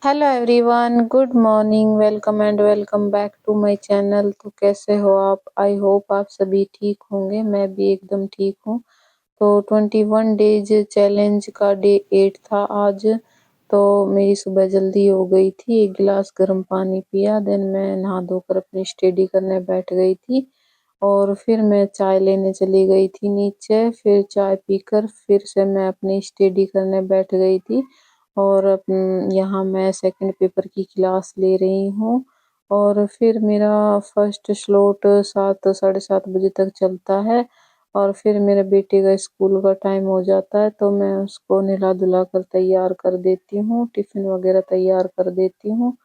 Hello everyone, good morning, welcome and welcome back to my channel. तो कैसे हो आप? आई होप आप सभी ठीक होंगे। मैं भी एकदम ठीक हूँ। तो 21 डेज चैलेंज का डे 8 था आज। तो मेरी सुबह जल्दी हो गई थी, एक गिलास गर्म पानी पिया, देन मैं नहा धोकर अपनी स्टडी करने बैठ गई थी। और फिर मैं चाय लेने चली गई थी नीचे, फिर चाय पीकर फिर से मैं अपनी स्टडी करने बैठ गई थी। और यहाँ मैं सेकंड पेपर की क्लास ले रही हूँ। और फिर मेरा फर्स्ट स्लॉट 7 साढ़े 7 बजे तक चलता है। और फिर मेरे बेटे का स्कूल का टाइम हो जाता है, तो मैं उसको नहला धुला कर तैयार कर देती हूँ, टिफिन वगैरह तैयार कर देती हूँ।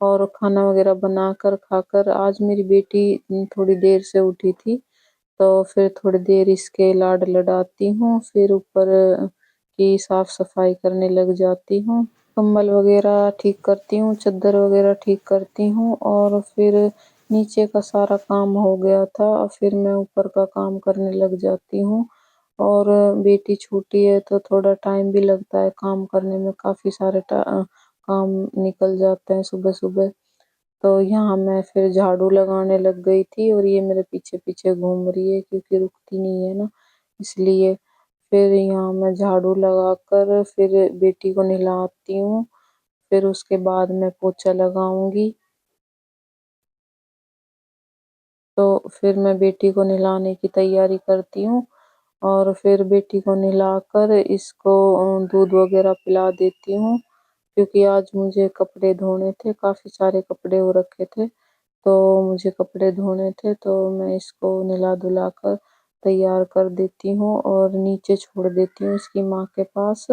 और खाना वगैरह बनाकर खाकर आज मेरी बेटी थोड़ी देर से उठी थी, तो फिर थोड़ी देर इसके लाड लडाती हूँ, फिर ऊपर की साफ सफाई करने लग जाती हूँ। कंबल वगैरह ठीक करती हूँ, चादर वगैरह ठीक करती हूँ, और फिर नीचे का सारा काम हो गया था और फिर मैं ऊपर का काम करने लग जाती हूँ। और बेटी छोटी है तो थोड़ा टाइम भी लगता है काम करने में, काफ़ी सारे काम निकल जाते हैं सुबह सुबह। तो यहाँ मैं फिर झाड़ू लगाने लग गई थी और ये मेरे पीछे पीछे घूम रही है क्योंकि रुकती नहीं है ना, इसलिए। फिर यहाँ मैं झाड़ू लगाकर फिर बेटी को नहलाती हूँ, फिर उसके बाद मैं पोछा लगाऊंगी। तो फिर मैं बेटी को नहलाने की तैयारी करती हूँ और फिर बेटी को नहलाकर इसको दूध वगैरह पिला देती हूँ, क्योंकि आज मुझे कपड़े धोने थे, काफ़ी सारे कपड़े हो रखे थे। तो मुझे कपड़े धोने थे, तो मैं इसको नहला धुला कर तैयार कर देती हूँ और नीचे छोड़ देती हूँ इसकी माँ के पास।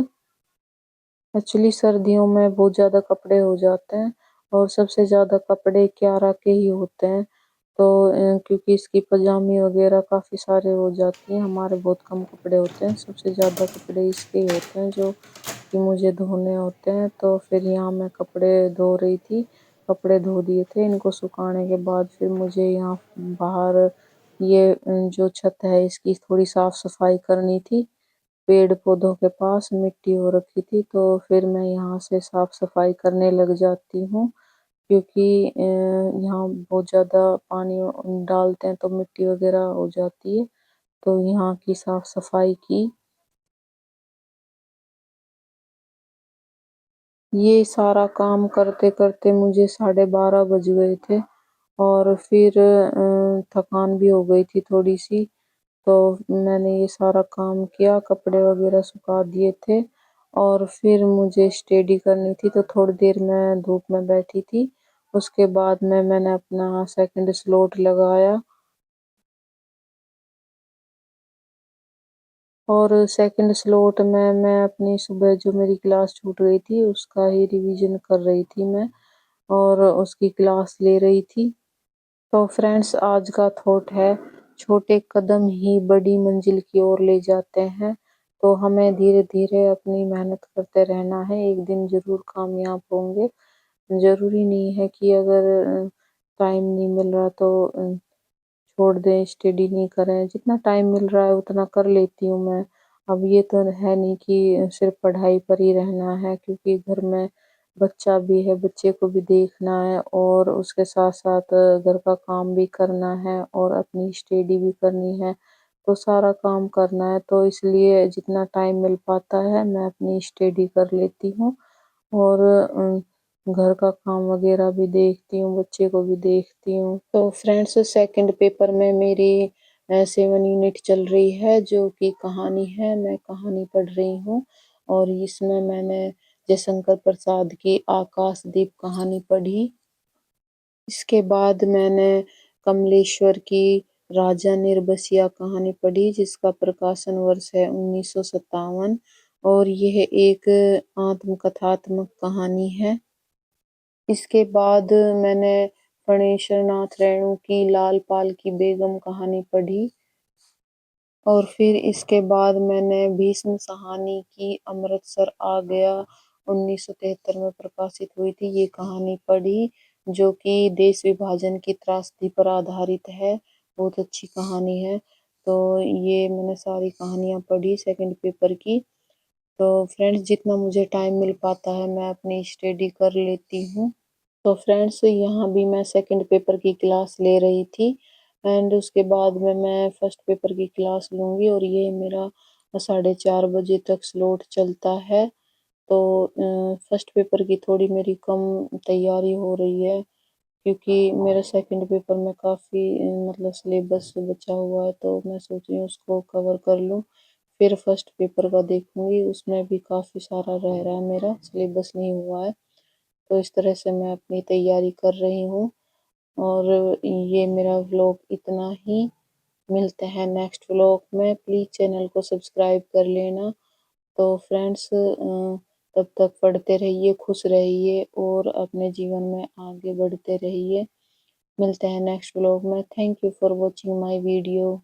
एक्चुअली सर्दियों में बहुत ज़्यादा कपड़े हो जाते हैं और सबसे ज़्यादा कपड़े क्यारा के ही होते हैं। तो क्योंकि इसकी पजामी वगैरह काफ़ी सारे हो जाती हैं, हमारे बहुत कम कपड़े होते हैं, सबसे ज़्यादा कपड़े इसके ही होते हैं जो कि मुझे धोने होते हैं। तो फिर यहाँ मैं कपड़े धो रही थी, कपड़े धो दिए थे, इनको सुखाने के बाद फिर मुझे यहाँ बाहर ये जो छत है इसकी थोड़ी साफ सफाई करनी थी। पेड़ पौधों के पास मिट्टी हो रखी थी, तो फिर मैं यहाँ से साफ सफाई करने लग जाती हूँ, क्योंकि यहाँ बहुत ज़्यादा पानी डालते हैं तो मिट्टी वगैरह हो जाती है। तो यहाँ की साफ सफाई की। ये सारा काम करते करते मुझे 12:30 बज गए थे और फिर थकान भी हो गई थी थोड़ी सी। तो मैंने ये सारा काम किया, कपड़े वगैरह सुखा दिए थे और फिर मुझे स्टडी करनी थी, तो थोड़ी देर मैं धूप में बैठी थी। उसके बाद मैंने अपना सेकंड स्लॉट लगाया और सेकंड स्लॉट में मैं अपनी सुबह जो मेरी क्लास छूट गई थी उसका ही रिवीजन कर रही थी मैं, और उसकी क्लास ले रही थी। तो फ्रेंड्स, आज का थॉट है, छोटे कदम ही बड़ी मंजिल की ओर ले जाते हैं। तो हमें धीरे धीरे अपनी मेहनत करते रहना है, एक दिन जरूर कामयाब होंगे। जरूरी नहीं है कि अगर टाइम नहीं मिल रहा तो छोड़ दें, स्टडी नहीं करें। जितना टाइम मिल रहा है उतना कर लेती हूँ मैं। अब ये तो है नहीं कि सिर्फ पढ़ाई पर ही रहना है, क्योंकि घर में बच्चा भी है, बच्चे को भी देखना है और उसके साथ साथ घर का काम भी करना है और अपनी स्टडी भी करनी है। तो सारा काम करना है, तो इसलिए जितना टाइम मिल पाता है मैं अपनी स्टडी कर लेती हूँ और घर का काम वगैरह भी देखती हूँ, बच्चे को भी देखती हूँ। तो फ्रेंड्स, सेकंड पेपर में मेरी 7 यूनिट चल रही है जो कि कहानी है, मैं कहानी पढ़ रही हूँ। और इसमें मैंने जयशंकर प्रसाद की आकाशदीप कहानी पढ़ी। इसके बाद मैंने कमलेश्वर की राजा निर्बसिया कहानी पढ़ी, जिसका प्रकाशन वर्ष है 1957, और यह एक आत्मकथात्मक कहानी है। इसके बाद मैंने फणेश्वर नाथ रेणु की लाल पाल की बेगम कहानी पढ़ी। और फिर इसके बाद मैंने भीष्म साहनी की अमृतसर आ गया 1973 में प्रकाशित हुई थी ये कहानी पढ़ी, जो कि देश विभाजन की त्रासदी पर आधारित है। बहुत अच्छी कहानी है। तो ये मैंने सारी कहानियां पढ़ी सेकंड पेपर की। तो फ्रेंड्स जितना मुझे टाइम मिल पाता है मैं अपनी स्टडी कर लेती हूँ। तो फ्रेंड्स यहाँ भी मैं सेकंड पेपर की क्लास ले रही थी एंड उसके बाद में मैं फर्स्ट पेपर की क्लास लूँगी और ये मेरा 4:30 बजे तक स्लॉट चलता है। तो फर्स्ट पेपर की थोड़ी मेरी कम तैयारी हो रही है क्योंकि मेरा सेकंड पेपर में काफ़ी मतलब सिलेबस बचा हुआ है, तो मैं सोच रही हूँ उसको कवर कर लूँ। फिर फर्स्ट पेपर का देखूँगी, उसमें भी काफ़ी सारा रह रहा है मेरा, सिलेबस नहीं हुआ है। तो इस तरह से मैं अपनी तैयारी कर रही हूँ और ये मेरा व्लॉग इतना ही। मिलते हैं नेक्स्ट व्लॉग में। प्लीज़ चैनल को सब्सक्राइब कर लेना। तो फ्रेंड्स तब तक पढ़ते रहिए, खुश रहिए और अपने जीवन में आगे बढ़ते रहिए। मिलते हैं नेक्स्ट व्लॉग में। Thank you for watching my video.